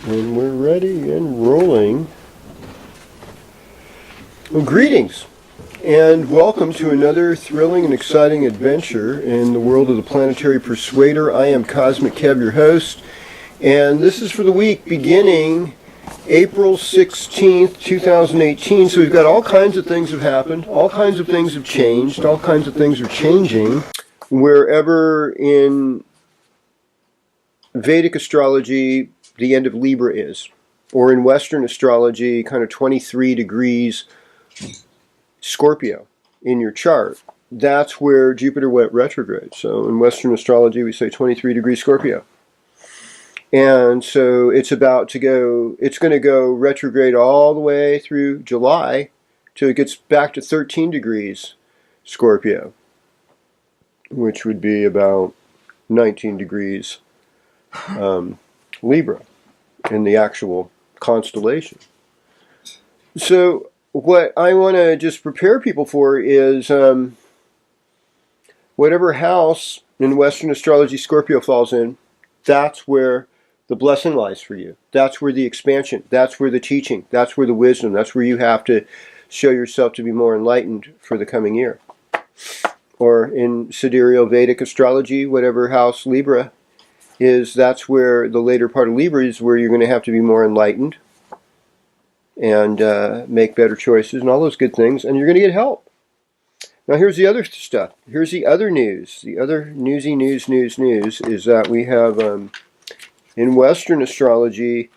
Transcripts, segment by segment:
When we're ready and rolling. Well, greetings and welcome to another thrilling and exciting adventure in the world of the Planetary Persuader. I am Cosmic Kev, your host, and this is for the week beginning April 16th, 2018. So we've got all kinds of things have happened, all kinds of things have changed, all kinds of things are changing wherever in Vedic astrology the end of Libra is, or in Western astrology, kind of 23 degrees Scorpio in your chart. That's where Jupiter went retrograde. So in Western astrology, we say 23 degrees Scorpio. And so it's about to go, it's going to go retrograde all the way through July till it gets back to 13 degrees Scorpio, which would be about 19 degrees Libra in the actual constellation. So what I want to just prepare people for is whatever house in Western astrology Scorpio falls in, that's where the blessing lies for you. That's where the expansion, that's where the teaching, that's where the wisdom, that's where you have to show yourself to be more enlightened for the coming year. Or in sidereal Vedic astrology, whatever house Libra is, that's where the later part of Libra is where you're going to have to be more enlightened and make better choices and all those good things, and you're going to get help. Now here's the other stuff. Here's the other news. The other newsy news is that we have, in Western astrology,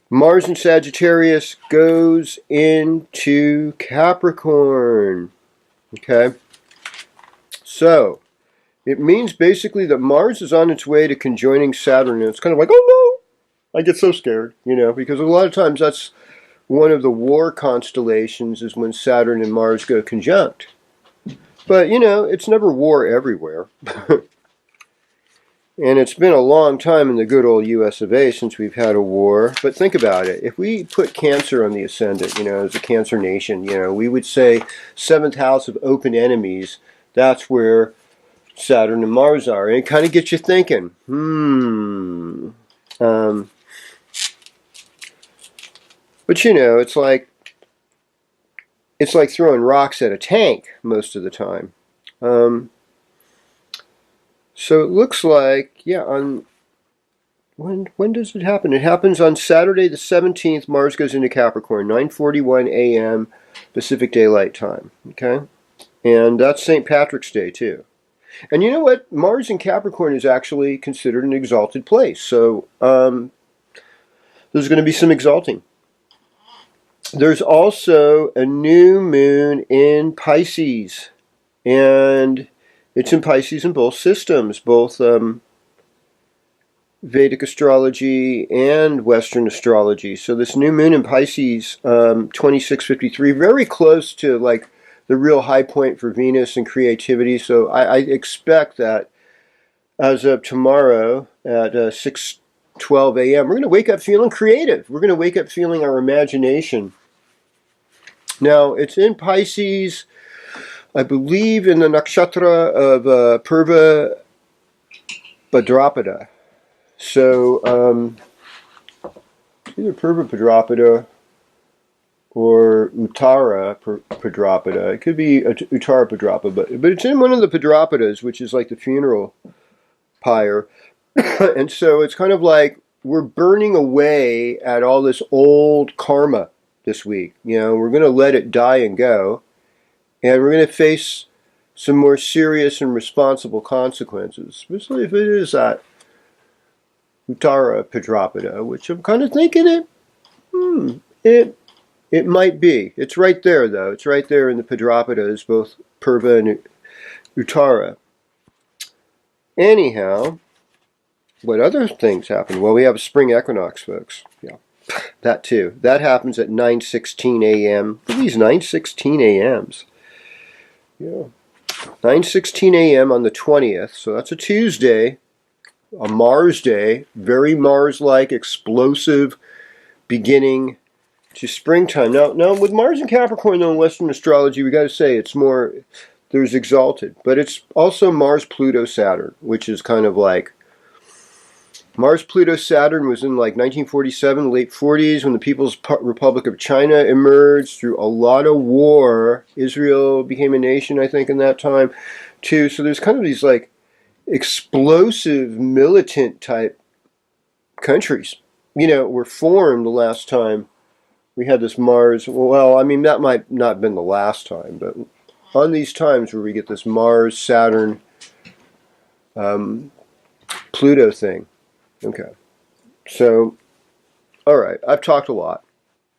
Mars in Sagittarius goes into Capricorn. Okay? So it means basically that Mars is on its way to conjoining Saturn, and it's kind of like, oh no! I get so scared, because a lot of times that's one of the war constellations is when Saturn and Mars go conjunct. But, it's never war everywhere. And it's been a long time in the good old US of A since we've had a war. But think about it. If we put Cancer on the ascendant, as a Cancer nation, we would say 7th house of open enemies, that's where Saturn and Mars are, and it kind of gets you thinking, but it's like throwing rocks at a tank most of the time. So it looks like, on when does it happen? It happens on Saturday the 17th. Mars goes into Capricorn, 9:41 a.m. Pacific Daylight Time. Okay, and that's St. Patrick's Day too. And you know what? Mars in Capricorn is actually considered an exalted place. So there's going to be some exalting. There's also a new moon in Pisces. And it's in Pisces in both systems, both Vedic astrology and Western astrology. So this new moon in Pisces, 2653, very close to like the real high point for Venus and creativity. So I expect that as of tomorrow at 6:12 a.m., we're going to wake up feeling creative. We're going to wake up feeling our imagination. Now, it's in Pisces, I believe in the nakshatra of Purva Bhadrapada. So, either Purva Bhadrapada or Uttara Bhadrapada. It could be Uttara Bhadrapada, but it's in one of the Bhadrapadas, which is like the funeral pyre. And so it's kind of like we're burning away at all this old karma this week. We're going to let it die and go, and we're going to face some more serious and responsible consequences, especially if it is that Uttara Padrapada, which I'm kind of thinking it might be. It's right there, though. It's right there in the Padrapadas, both Purva and Uttara. Anyhow, what other things happen? Well, we have a spring equinox, folks. Yeah, that too. That happens at 9:16 a.m. Look at these 9:16 a.m.s. Yeah, 9:16 a.m. on the 20th. So that's a Tuesday, a Mars day, very Mars-like, explosive beginning to springtime. Now with Mars and Capricorn, though, in Western astrology, we got to say it's more. There's exalted, but it's also Mars, Pluto, Saturn, which is kind of like Mars, Pluto, Saturn was in like 1947, late 40s, when the People's Republic of China emerged through a lot of war. Israel became a nation, I think, in that time, too. So there's kind of these like explosive, militant type countries, were formed the last time we had this Mars. Well, I mean, that might not have been the last time, but on these times where we get this Mars, Saturn, Pluto thing. Okay. So, all right, I've talked a lot.